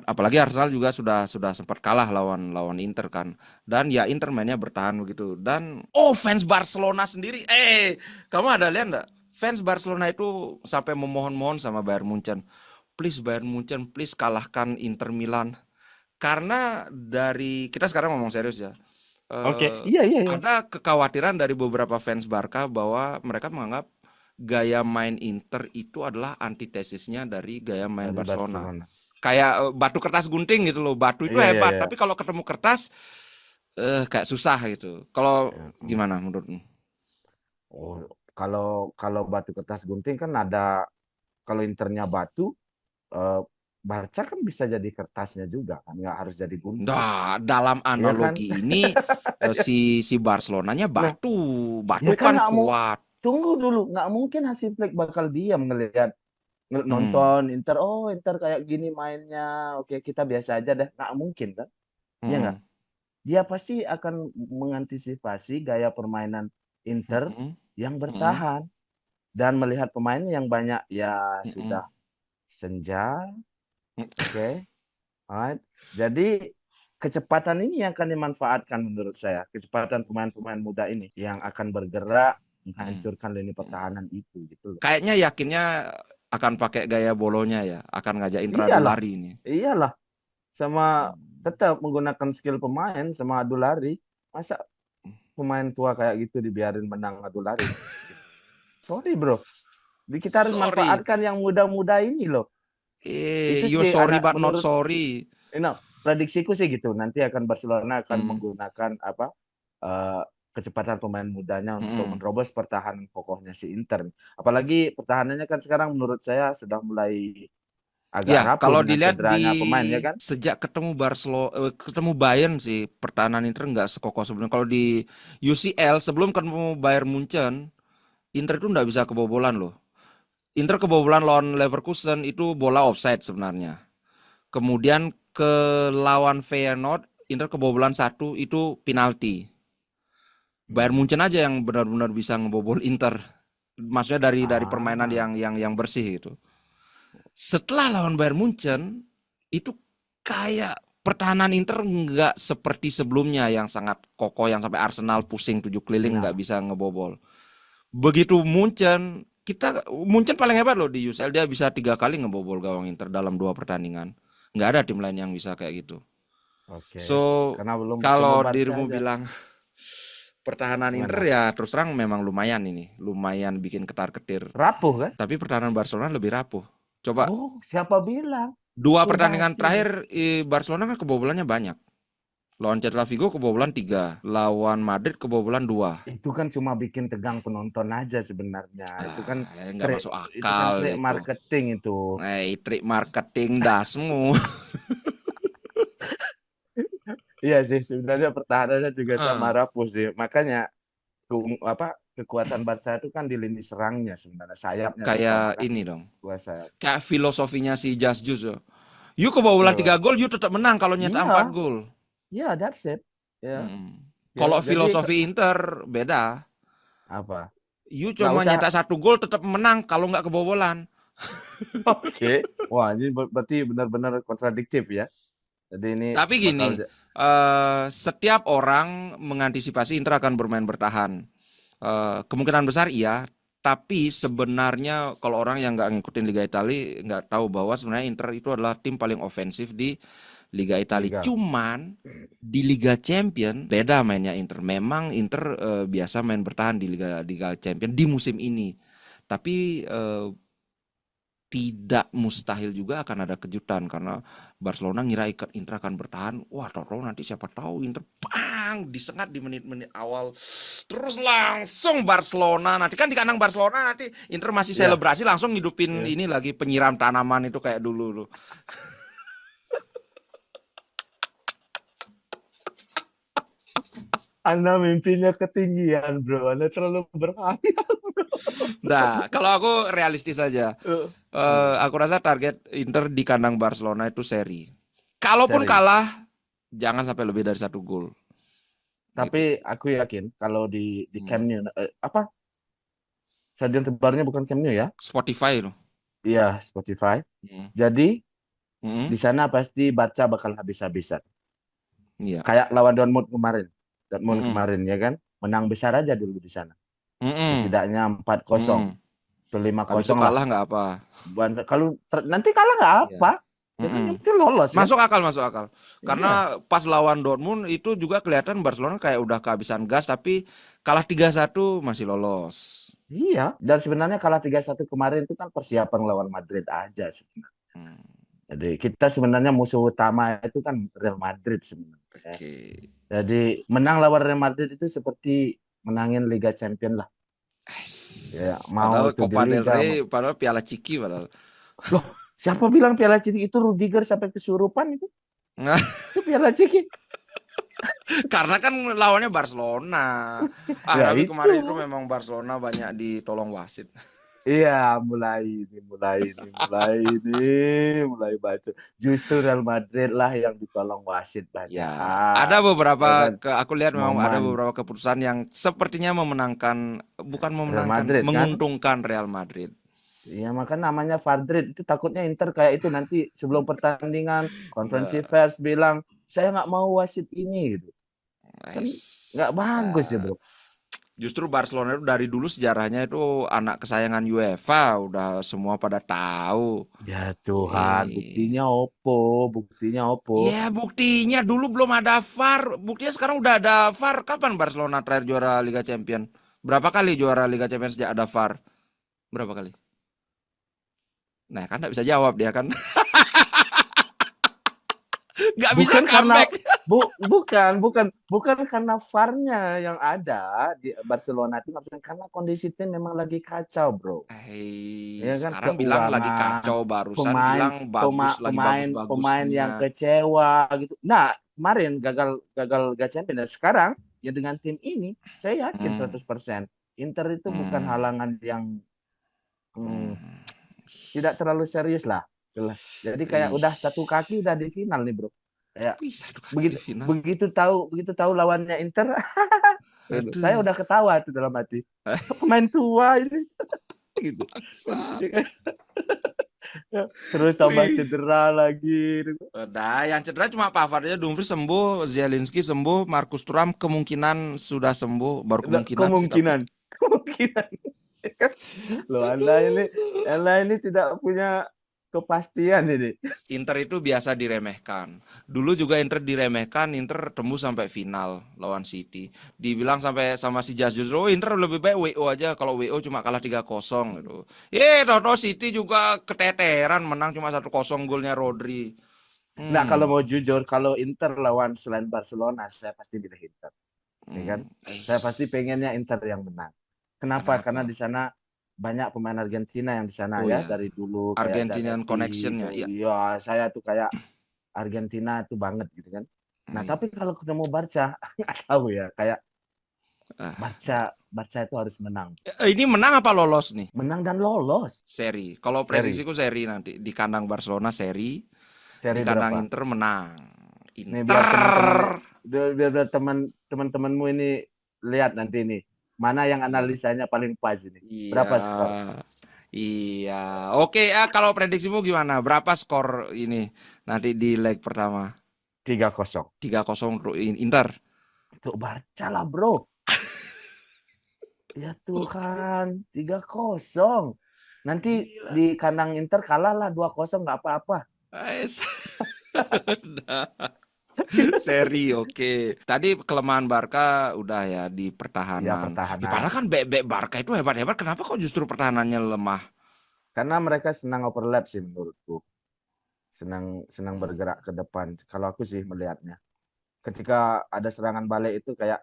apalagi Arsenal juga sudah sempat kalah lawan Inter kan. Dan ya Inter mainnya bertahan begitu. Dan fans Barcelona sendiri, kamu ada lihat nggak? Fans Barcelona itu sampai memohon-mohon sama Bayern Munchen. Please Bayern Munchen, please kalahkan Inter Milan. Karena dari kita sekarang ngomong serius ya. Oke. Iya. Ada kekhawatiran dari beberapa fans Barca bahwa mereka menganggap gaya main Inter itu adalah antitesisnya dari gaya main Dari Barcelona. Barcelona. Kayak batu kertas gunting gitu loh. Batu itu Iya. hebat, tapi kalau ketemu kertas kayak susah gitu. Kalau Ya, gimana menurutmu? oh, kalau kalau batu kertas gunting kan ada, kalau Internya batu, eh, Barca kan bisa jadi kertasnya juga kan, nggak harus jadi gunting, Nah, dalam ya kan? analogi ini si Barcelonanya Nah, batu, ya batu kan kan nggak mau, kuat. tunggu dulu, nggak mungkin Hansi Flick bakal diam ngelihat, Hmm, nonton Inter, oh Inter kayak gini mainnya, oke kita biasa aja deh, nggak mungkin kan? Iya nggak? hmm, Dia pasti akan mengantisipasi gaya permainan Inter hmm, yang hmm, bertahan, dan melihat pemain yang banyak ya hmm, sudah senja, hmm. oke, alright. Jadi kecepatan ini yang akan dimanfaatkan menurut saya, kecepatan pemain-pemain muda ini yang akan bergerak Hmm, menghancurkan lini hmm. pertahanan itu gitu loh. Kayaknya yakinnya akan pakai gaya bolonya ya, akan ngajak Indra Iyalah, lari ini. iyalah, sama Hmm. tetap menggunakan skill pemain sama adu lari. Masa pemain tua kayak gitu dibiarin menang adu lari? Sorry bro, kita harus Sorry, manfaatkan yang muda-muda ini loh. Itu you're sih sorry anak but not menurut, sorry. prediksiku sih gitu. Nanti akan Barcelona akan Hmm, menggunakan apa, eh, kecepatan pemain mudanya untuk hmm. menerobos pertahanan kokohnya si Inter. Apalagi pertahanannya kan sekarang menurut saya sudah mulai agak Ya, rapuh kalau dengan dilihat cederanya pemain ya kan. sejak ketemu ketemu Bayern sih, pertahanan Inter nggak sekokoh sebelumnya. Kalau di UCL sebelum ketemu Bayern Munchen, Inter itu nggak bisa kebobolan loh. Inter kebobolan lawan Leverkusen itu bola offside sebenarnya. Kemudian ke lawan Feyenoord, Inter kebobolan satu itu penalti. Bayern Hmm. Munchen aja yang benar-benar bisa ngebobol Inter. Maksudnya dari permainan Ah, yang bersih itu. Setelah lawan Bayern Munchen itu kayak pertahanan Inter nggak seperti sebelumnya yang sangat kokoh yang sampai Arsenal pusing 7 keliling nggak nah, bisa ngebobol. Begitu Munchen paling hebat loh di UCL, dia bisa 3 kali ngebobol gawang Inter dalam 2 pertandingan. Nggak ada tim lain yang bisa kayak gitu. oke. So Karena belum ketemu kalau Barca dirimu aja. bilang pertahanan Inter Gimana? ya terus terang memang lumayan ini, lumayan bikin ketar-ketir. Rapuh kan? Tapi pertahanan Barcelona lebih rapuh. Coba Oh, siapa bilang? dua Full pertandingan basi dia. terakhir Barcelona kan kebobolannya banyak. Lawan Celta Vigo kebobolan 3, lawan Madrid kebobolan 2. Itu kan cuma bikin tegang penonton aja sebenarnya. Nggak Trik, masuk itu kan akal trik itu. marketing itu. Trik marketing dasmu. Iya sih, sebenarnya pertahanannya juga sama Ah, rapuh sih. Makanya apa, kekuatan Barca itu kan di lini serangnya sebenarnya, sayapnya terutama kayak kan. ini dong. Dua sayap. Kayak filosofinya si Just Juice. You kebobolan 3 Coba. gol, you tetap menang kalau nyetak 4 Iya, gol. iya, that's it. Ya, Hmm. ya. Kalau Jadi filosofi Inter beda. apa? You Nggak cuma usah. nyetak 1 gol tetap menang kalau nggak kebobolan. Oke. Wah, ini berarti benar-benar kontradiktif ya. Jadi ini Tapi bakal gini, setiap orang mengantisipasi Inter akan bermain bertahan. Kemungkinan besar iya, tapi sebenarnya kalau orang yang nggak ngikutin Liga Italia nggak tahu bahwa sebenarnya Inter itu adalah tim paling ofensif di Liga Italia. liga. Cuman di Liga Champion beda mainnya Inter. Memang Inter biasa main bertahan di Liga Liga Champion di musim ini. Tapi tidak mustahil juga akan ada kejutan karena Barcelona ngira Inter akan bertahan. Wah, tahu nanti siapa tahu Inter bang disengat di menit-menit awal. Terus langsung Barcelona nanti kan di kandang Barcelona nanti Inter masih Ya, selebrasi langsung ngidupin ya. ini lagi penyiram tanaman itu kayak dulu tuh. Anda mimpinya ketinggian, bro. Anda terlalu berkhayal. Nah, kalau aku realistis saja. Hmm, Aku rasa target Inter di kandang Barcelona itu seri. Kalaupun seri. kalah, jangan sampai lebih dari 1 gol. Tapi Gitu. aku yakin kalau di Camp Hmm. Nou, apa, stadion terbarunya bukan Camp Nou ya? Spotify loh. Iya, Spotify. Hmm. Jadi Hmm. di sana pasti Barca bakal habis-habisan. Iya. Kayak lawan Dortmund kemarin. Dortmund Hmm. kemarin ya kan, menang besar aja dulu di sana. Hmm. Setidaknya 4-0 Hmm. atau lima Habis itu kosong lah. kalah nggak apa. Kalau nanti kalah nggak Iya. apa, ya kan Hmm. yang penting lolos kan? Masuk akal, masuk akal. Iya. Karena pas lawan Dortmund itu juga kelihatan Barcelona kayak udah kehabisan gas, tapi kalah 3-1 masih lolos. Iya, dan sebenarnya kalah 3-1 kemarin itu kan persiapan lawan Madrid aja sebenarnya. Hmm. Jadi kita sebenarnya musuh utama itu kan Real Madrid sebenarnya. Oke. Jadi menang lawan Real Madrid itu seperti menangin Liga Champions lah. Ya, mau Padahal itu di Copa del Liga. Rey, padahal Piala Ciki padahal. Loh, siapa bilang Piala Ciki itu Rudiger sampai kesurupan itu? Itu Piala Ciki. Karena kan lawannya Barcelona. Ya Tapi itu. kemarin itu memang Barcelona banyak ditolong wasit. Iya, mulai baca. Justru Real Madrid lah yang ditolong wasit Ya, banyak. ada Ya beberapa kan, aku lihat memang ada momen beberapa keputusan yang sepertinya memenangkan, bukan Real memenangkan, Madrid kan. menguntungkan Real Madrid. Iya, maka namanya Madrid itu takutnya Inter kayak itu nanti sebelum pertandingan konferensi Nah, pers bilang saya nggak mau wasit ini gitu. Kan nggak bagus ya nah, bro. justru Barcelona itu dari dulu sejarahnya itu anak kesayangan UEFA, udah semua pada tahu. Ya Tuhan, Eh, buktinya opo. ya buktinya dulu belum ada VAR, buktinya sekarang udah ada VAR. Kapan Barcelona terakhir juara Liga Champions? Berapa kali juara Liga Champions sejak ada VAR? Berapa kali? Nah kan nggak bisa jawab dia kan, nggak bisa Bukan karena comeback. bukan karena VAR-nya yang ada di Barcelona itu, maksudnya karena kondisi tim memang lagi kacau, bro. Ya kan, Sekarang bilang lagi keuangan, kacau, barusan pemain bilang bagus, lagi pemain bagus-bagusnya. yang kecewa gitu. Nah, kemarin gagal gagal Liga Champions. Dan sekarang ya dengan tim ini saya yakin Hmm, 100% Inter itu bukan hmm, halangan yang hmm, hmm. tidak terlalu serius lah. Itulah. Jadi kayak Ih, udah satu kaki udah di final nih, bro. Kayak bisa tuh kaki di begitu final. begitu tahu lawannya Inter, saya Aduh, udah ketawa tuh dalam hati. Pemain tua ini gitu. bangsat. Terus tambah Wih. cedera lagi. Udah, yang cedera cuma Pavard aja, Dumfries sembuh, Zielinski sembuh, Marcus Thuram kemungkinan sudah sembuh, baru kemungkinan sih tapi. Kemungkinan. Loh, Anda ini tidak punya kepastian ini. Inter itu biasa diremehkan. Dulu juga Inter diremehkan, Inter tembus sampai final lawan City. Dibilang sampai sama si Just, oh Inter lebih baik WO aja, kalau WO cuma kalah 3-0 gitu. Toto City juga keteteran menang cuma 1-0 golnya Rodri. Nah, kalau Hmm. mau jujur, kalau Inter lawan selain Barcelona, saya pasti pilih Inter. Ya kan? Hmm. Saya pasti pengennya Inter yang menang. Kenapa? Karena Kenapa? di sana banyak pemain Argentina yang di sana Oh ya, ya, dari dulu kayak Argentinian Zanetti connection-nya. itu. Iya. Ya, saya tuh kayak Argentina itu banget gitu kan. Nah, Iya. tapi kalau ketemu Barca, nggak tahu ya, kayak Ah. Barca itu harus menang. Ini menang apa lolos nih? Menang dan lolos. Seri. Kalau Seri. prediksiku seri nanti. Di kandang Barcelona seri, di Seri kandang berapa? Inter menang. Nih Inter. biar biar teman-temanmu ini lihat nanti ini. Mana yang Iya. analisanya paling pas ini. Iya. Berapa skor? Iya. Oke, kalau prediksimu gimana? Berapa skor ini nanti di leg pertama? 3-0. 3-0 untuk Inter. Untuk Barca lah, bro. Ya Tuhan, 3-0. Nanti Gila. di kandang Inter kalah lah 2-0 nggak apa-apa. Ais. Seri, oke. Tadi kelemahan Barca udah ya di Ya pertahanan. pertahanan. Padahal kan bek Barca itu hebat-hebat. Kenapa kok justru pertahanannya lemah? Karena mereka senang overlap sih menurutku. Senang senang bergerak ke depan. Kalau aku sih melihatnya. Ketika ada serangan balik itu kayak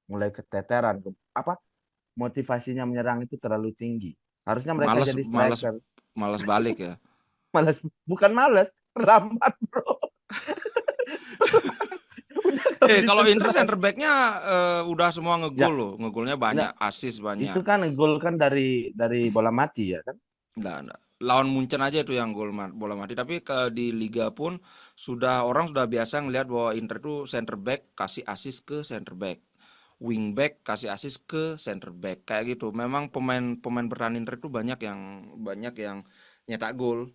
mulai keteteran. Apa? Motivasinya menyerang itu terlalu tinggi. Harusnya mereka Males, jadi males, striker. males balik ya. Malas, bukan malas, lambat, bro. Udah Eh, habis kalau Inter strike. center back-nya udah semua ngegol Ya, loh. Ngegolnya banyak, enggak. assist Itu banyak. kan gol kan dari bola mati ya kan? Enggak. Lawan Munchen aja itu yang gol bola mati. Tapi di Liga pun orang sudah biasa ngelihat bahwa Inter tuh center back kasih assist ke center back. Wing back kasih assist ke center back kayak gitu. Memang pemain bertahan Inter itu banyak yang nyetak gol.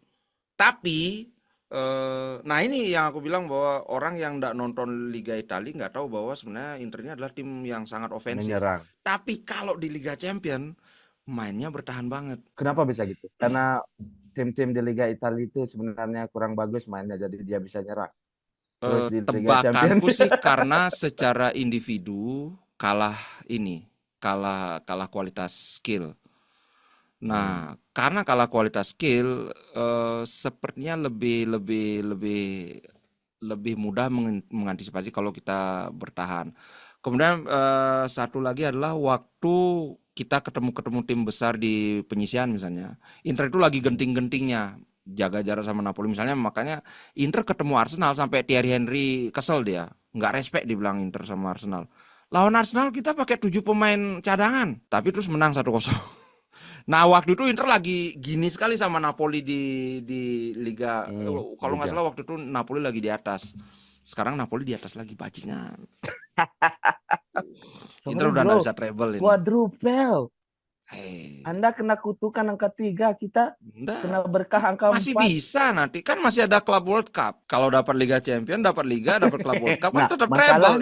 Tapi nah ini yang aku bilang bahwa orang yang nggak nonton Liga Italia nggak tahu bahwa sebenarnya Inter ini adalah tim yang sangat ofensif. Menyerang. Tapi kalau di Liga Champion mainnya bertahan banget. Kenapa bisa gitu? Karena tim-tim di Liga Italia itu sebenarnya kurang bagus mainnya, jadi dia bisa nyerang. Terus di Liga Champions, Tebakanku sih karena secara individu kalah ini, kalah kalah kualitas skill. Nah, karena kalah kualitas skill, sepertinya lebih mudah mengantisipasi kalau kita bertahan. Kemudian satu lagi adalah waktu kita ketemu tim besar di penyisian misalnya. Inter itu lagi genting-gentingnya jaga jarak sama Napoli misalnya, makanya Inter ketemu Arsenal sampai Thierry Henry kesel dia, nggak respect dibilang Inter sama Arsenal. Lawan Arsenal kita pakai 7 pemain cadangan, tapi terus menang 1-0. Nah, waktu itu Inter lagi gini sekali sama Napoli di Liga. Kalau nggak Liga. salah waktu itu Napoli lagi di atas. Sekarang Napoli di atas lagi, bajingan. Inter Sorry udah nggak bro, bisa treble ini. quadruple. Hey, Anda kena kutukan angka 3, kita enggak. kena berkah angka Masih 4. bisa nanti kan masih ada Club World Cup. Kalau dapat Liga Champion, dapat Liga, dapat Club World Cup kan Nah, tetap treble.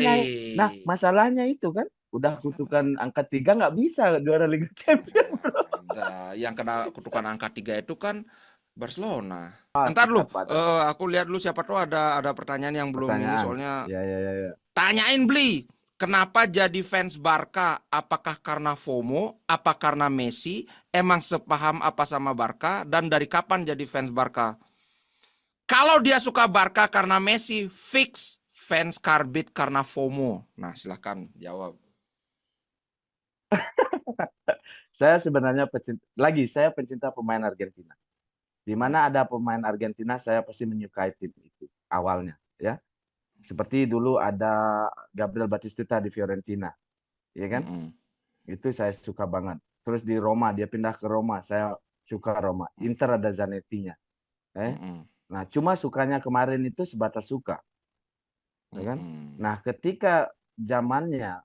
masalahnya itu kan udah kutukan angka 3 nggak bisa juara Liga Champions. Nah, yang kena kutukan angka 3 itu kan Barcelona. Ah, Entar lu, sudah pada aku lihat dulu siapa tahu ada pertanyaan yang belum ini pertanyaan. soalnya. Ya, ya, ya, ya. Tanyain Bli, kenapa jadi fans Barca? Apakah karena FOMO? Apa karena Messi? Emang sepaham apa sama Barca? Dan dari kapan jadi fans Barca? Kalau dia suka Barca karena Messi, fix fans Karbit karena FOMO. Nah, silahkan jawab. Saya sebenarnya saya pencinta pemain Argentina. Di mana ada pemain Argentina, saya pasti menyukai tim itu awalnya, ya. Seperti dulu ada Gabriel Batistuta di Fiorentina, ya kan? Itu saya suka banget. Terus di Roma, dia pindah ke Roma, saya suka Roma. Inter ada Zanetti-nya, Nah, cuma sukanya kemarin itu sebatas suka, ya kan? Nah, ketika zamannya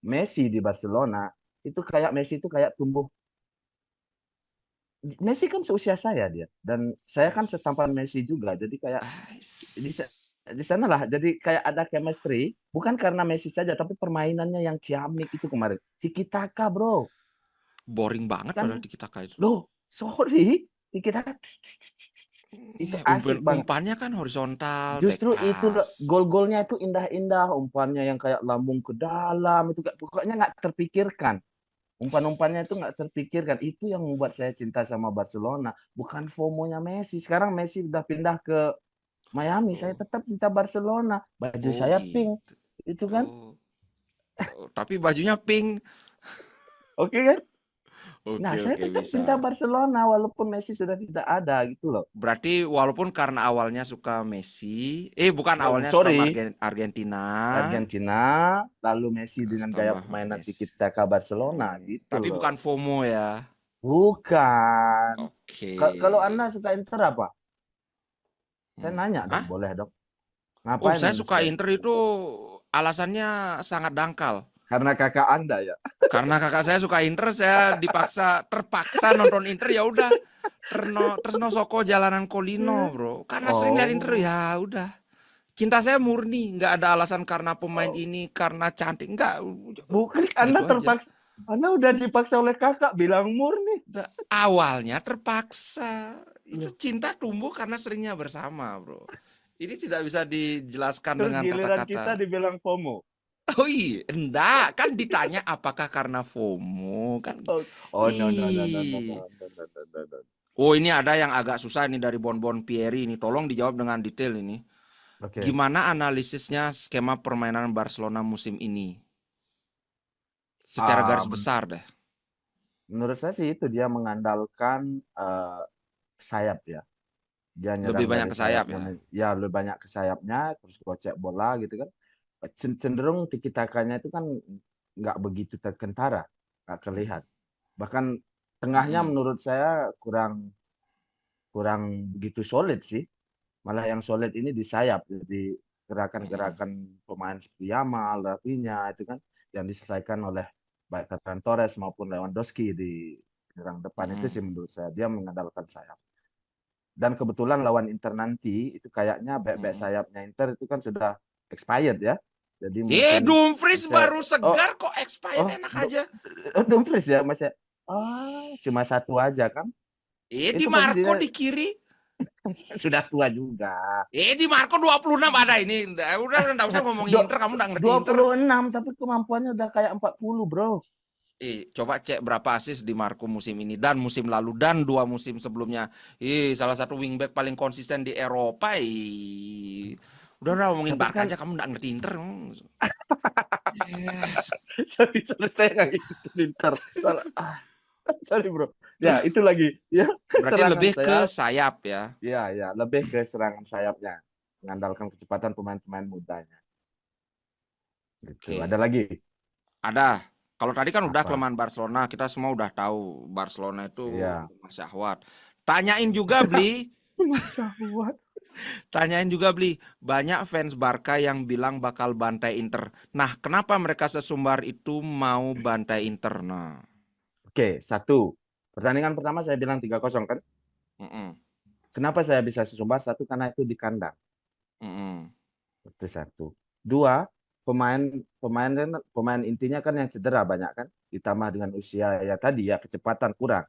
Messi di Barcelona, itu kayak Messi itu kayak tumbuh. Messi kan seusia saya dia, dan saya kan setampan Messi juga, jadi kayak di, di sana lah, jadi kayak ada chemistry, bukan karena Messi saja, tapi permainannya yang ciamik itu kemarin. Tiki Taka, bro. Boring banget padahal Kan, di kita itu. loh, sorry, Tiki Taka itu asik banget. Umpannya kan horizontal, back Justru itu pass. gol-golnya itu indah-indah, umpannya yang kayak lambung ke dalam, itu pokoknya nggak terpikirkan. Umpan-umpannya itu nggak terpikirkan. Itu yang membuat saya cinta sama Barcelona. Bukan FOMO-nya Messi. Sekarang Messi udah pindah ke Miami. Saya Oh, tetap cinta Barcelona. Baju oh saya pink. gitu. Itu kan. Oh, tapi bajunya pink. Oke kan? Nah, Oke, saya oke tetap bisa. cinta Barcelona walaupun Messi sudah tidak ada gitu loh. Berarti walaupun karena awalnya suka Messi, bukan awalnya suka Sorry, Argentina, Argentina, lalu Messi dengan gaya tambah permainan tiki Messi. taka Barcelona gitu Tapi loh. bukan FOMO ya. Bukan. Oke. Kalau Anda suka Inter apa? Saya nanya dong, Ah? boleh dong. Oh, Ngapain saya Anda suka suka Inter Inter? itu alasannya sangat dangkal. Karena kakak Anda ya. Karena kakak saya suka Inter, saya terpaksa nonton Inter ya udah. Tresno Soko Jalanan Kolino, Bro. Karena sering lihat Inter Oh, ya udah. Cinta saya murni, nggak ada alasan karena pemain oh, ini, karena cantik, nggak, bukan klik Anda gitu aja. terpaksa. Anda udah dipaksa oleh kakak bilang murni. Awalnya terpaksa, itu Loh, cinta tumbuh karena seringnya bersama, Bro. Ini tidak bisa dijelaskan terus dengan giliran kita kata-kata. dibilang FOMO. Oh iya, enggak, kan ditanya apakah karena FOMO kan. Oh, oh no, no, no, no, no, no, Ih. no, no, no, no. Oh, ini ada yang agak susah ini dari Bonbon Pieri ini. Tolong dijawab dengan detail ini. Oke. Gimana analisisnya skema permainan Barcelona musim ini? Secara garis Men- besar deh. menurut saya sih itu dia mengandalkan sayap ya. Dia Lebih nyerang banyak dari ke sayap sayapnya, ya. ya lebih banyak ke sayapnya, terus gocek bola gitu kan. Cenderung tiki takanya itu kan nggak begitu terkentara, nggak terlihat. Bahkan tengahnya Mm-mm. menurut saya kurang kurang begitu solid sih. Malah yang solid ini di sayap. Jadi Mm-mm. gerakan-gerakan pemain seperti Yamal, Rafinha itu kan yang diselesaikan oleh baik Ferran Torres maupun Lewandowski di serang depan itu Mm-mm. sih menurut saya dia mengandalkan sayap. Dan kebetulan lawan Inter nanti itu kayaknya back-back Mm-mm. sayapnya Inter itu kan sudah expired ya. Jadi mungkin Dumfries bisa baru oh segar kok expired oh enak aja. Dumfries ya Mas ya. Cuma satu aja kan. Di Itu Marco posisinya di kiri. sudah tua juga. Di Marco 26 ada ini. Udah enggak usah ngomongin Dua- Inter, kamu enggak ngerti dua Inter. puluh enam tapi kemampuannya udah kayak 40 bro. Coba cek berapa assist di Marco musim ini dan musim lalu dan 2 musim sebelumnya. Salah satu wingback paling konsisten di Eropa. Udah ngomongin Tapi Barca kan aja, kamu nggak ngerti Inter. Yes. sorry saya nggak ngikutin Inter. Sorry bro. Ya itu lagi ya Berarti serangan lebih ke sayap. sayap ya. Ya lebih ke serangan sayapnya, mengandalkan kecepatan pemain-pemain mudanya. Gitu. Oke. Ada lagi? Ada. Kalau tadi kan udah Apa? kelemahan Barcelona, kita semua udah tahu Barcelona itu Iya. syahwat. Tanyain juga Bli, Syahwat. tanyain juga Bli, banyak fans Barca yang bilang bakal bantai Inter. Nah, kenapa mereka sesumbar itu mau bantai Inter? Nah, Oke, satu. Pertandingan pertama saya bilang 3-0 kan? mm-mm, Kenapa saya bisa sesumbar? Satu, karena itu di kandang. mm-mm, Itu satu. Dua, pemain pemain pemain intinya kan yang cedera banyak kan? Ditambah dengan usia ya tadi ya kecepatan kurang,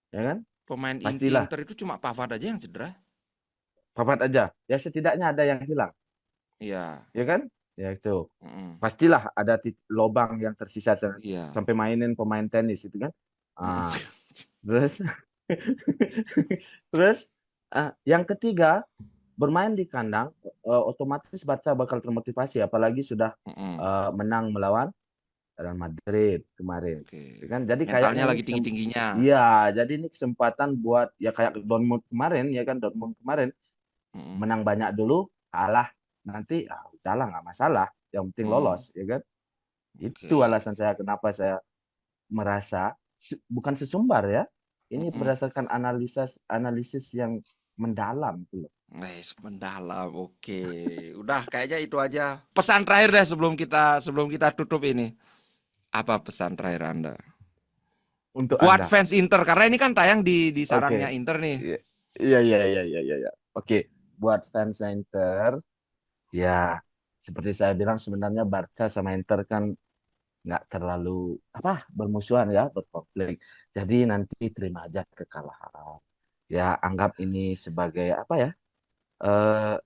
ya kan? Pemain inti Pastilah. Inter itu cuma Pavard aja yang cedera. Papat aja. Ya setidaknya ada yang hilang, Iya, ya kan? Ya itu. mm-mm, Pastilah ada lobang yang tersisa iya. sampai mainin pemain tenis itu kan. Mm-mm. Ah, terus terus yang ketiga, bermain di kandang otomatis Barca bakal termotivasi apalagi sudah Mm-mm. menang melawan Real Madrid kemarin. Oke. Ya kan? Jadi kayaknya Mentalnya ini lagi tinggi-tingginya. iya, jadi ini kesempatan buat ya kayak Dortmund kemarin ya kan, Dortmund kemarin Mm-mm. menang banyak dulu, kalah nanti udahlah nggak masalah, yang penting Mm. lolos ya kan. Itu Oke. alasan saya kenapa saya merasa bukan sesumbar ya. Ini Mm-mm. berdasarkan analisis analisis yang mendalam gitu loh. Mendalam. Oke. Udah kayaknya itu aja. Pesan terakhir deh sebelum kita tutup ini. Apa pesan terakhir Anda? Untuk Buat Anda. fans Inter karena ini kan tayang di sarangnya Oke. Inter nih. Iya, iya, iya, iya, iya, iya. Iya. Oke, buat fans Inter, ya seperti saya bilang sebenarnya Barca sama Inter kan nggak terlalu bermusuhan ya, berkonflik. Jadi nanti terima aja kekalahan. Ya anggap ini sebagai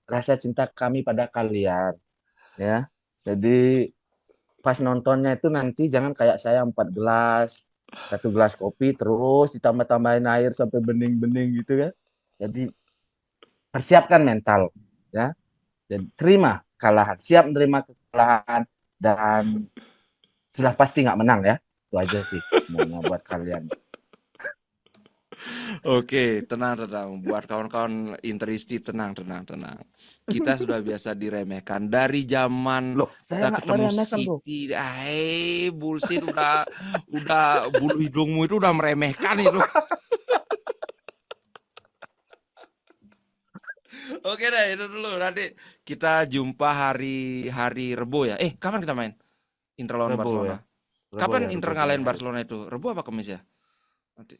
rasa cinta kami pada kalian ya. Jadi pas nontonnya itu nanti jangan kayak saya 4 gelas, 1 gelas kopi terus ditambah-tambahin air sampai bening-bening gitu kan. Jadi persiapkan mental ya. Dan terima kekalahan, siap menerima kekalahan dan sudah pasti nggak menang ya. Itu aja sih semuanya buat kalian. Oke, tenang. Buat kawan-kawan Interisti, tenang. Kita sudah biasa diremehkan dari zaman Loh, saya kita nggak ketemu meremehkan bro. City. Bullshit, udah bulu hidungmu itu udah meremehkan itu. Oke deh, itu dulu. Nanti kita jumpa hari Rebo ya. Kapan kita main? Inter lawan Rebo ya, Barcelona. Rebo ya, Kapan Rebo Inter dini ngalahin hari. Barcelona itu? Rebo apa Kamis ya? Nanti.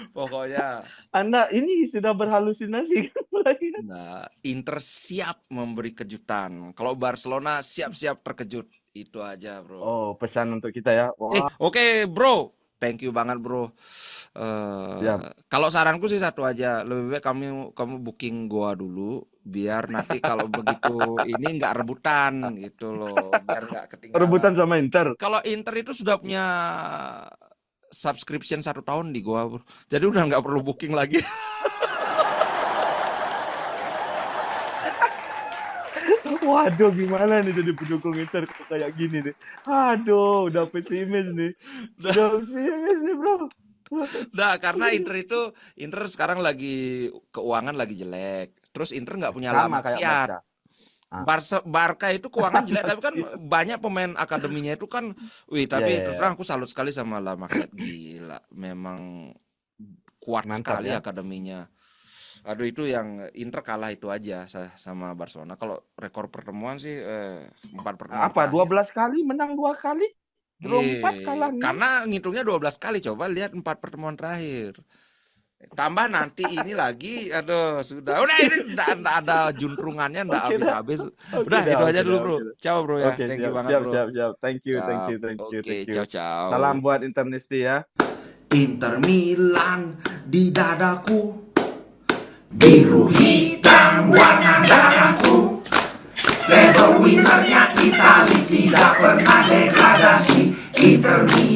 Pokoknya Anda ini sudah berhalusinasi kan lagi kan? nah, Inter siap memberi kejutan. Kalau Barcelona siap-siap terkejut. Itu aja, bro. Oh, pesan untuk kita ya. Wah, Oke, bro. Thank you banget, bro. siap. Kalau saranku sih satu aja, lebih baik kamu booking goa dulu, biar nanti kalau begitu ini nggak rebutan gitu loh, biar nggak ketinggalan. Rebutan sama Inter. Kalau Inter itu sudah punya subscription 1 tahun di goa, bro. Jadi udah nggak perlu booking lagi. Waduh, gimana nih jadi pendukung Inter kok kayak gini nih. Aduh, udah pesimis nih. Udah, Udah pesimis nih, bro. Nah, karena Inter sekarang lagi keuangan lagi jelek. Terus Inter nggak punya La Sama kayak Masia. Barca. Ah, Barca itu keuangan jelek, tapi kan Masia. banyak pemain akademinya itu kan, Ya, tapi ya, terus ya. terang aku salut sekali sama La Masia, gila, memang kuat Mantap sekali ya. akademinya. Aduh itu yang Inter kalah itu aja sama Barcelona. Kalau rekor pertemuan sih 4 pertemuan Apa, terakhir. 12 kali menang 2 kali? Draw 4 kalah 6. Karena ngitungnya 12 kali, coba lihat 4 pertemuan terakhir. Tambah nanti ini lagi, aduh sudah. Udah ini enggak ada juntrungannya, enggak Oke dah. habis-habis. Oke Udah dah, itu aja oke dulu, dah, Bro. oke dah. Ciao, Bro ya. Oke, Thank you siap, banget, siap, Bro. siap, siap. Thank you, thank Siap. you, thank you, Oke, thank you. ciao. Salam buat Internisti ya. Inter Milan di dadaku, biru hitam warna darahku, label winnernya Itali tidak Inter Milan.